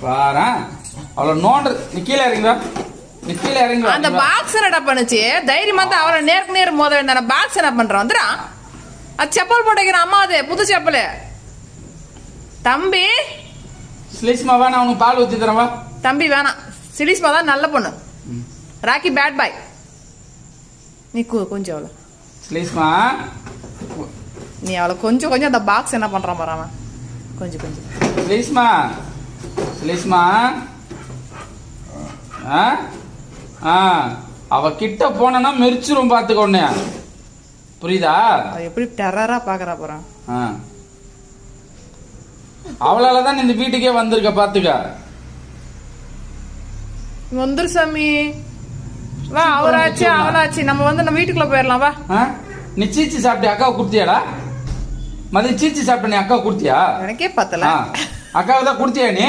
வாரா அவளை நோண்டு. நீ கீழே இறங்குவா, நீ கீழே இறங்குவா. அந்த பாக்ஸ் என்னடா பண்ணுச்சு? தைரியமா தான் அவளை நேருக்கு நேர் மோத வேண்டாம். பாக்ஸ் என்ன பண்றான்? வந்துடா. அது செப்பல் போட்டுக்கிறேன் அம்மா, அது புது செப்பல். தம்பி ஸ்லிஸ்மா வா, நான் உனக்கு பால் ஊற்றி தரேன் வா. தம்பி வேணாம், சிலிஸ்மா தான் நல்ல பொண்ணு. Rocky bad boy. நீ கொஞ்சம் அவளை ஸ்லிஸ்மா, நீ அவளை கொஞ்சம் அந்த பாக்ஸ் என்ன பண்றான் பாரு அவன். கொஞ்சம் ஸ்லிஸ்மா, ஸ்லிஸ்மா. அவ கிட்ட போனா மெரிச்சிரும் பாத்துக்கொன்னே, புரியுதா? எப்படி டெரரா பாக்குறா போறான். அவளாலதான் இந்த வீட்டுக்கே வந்திருக்க பாத்துக்க. வந்துரு சாமி வா. அவராச்சு அவளாச்சு, நம்ம நம்ம வீட்டுக்குள்ள போயிடலாம் வா. நீ சீச்சி சாப்பிட்டு அக்காவை குடுத்தியாடா? மதியம் சீச்சி சாப்பிட்ட நீ அக்காவை குடுத்தியா? எனக்கே பத்தல. அக்காவை தான் குடுத்தியா நீ?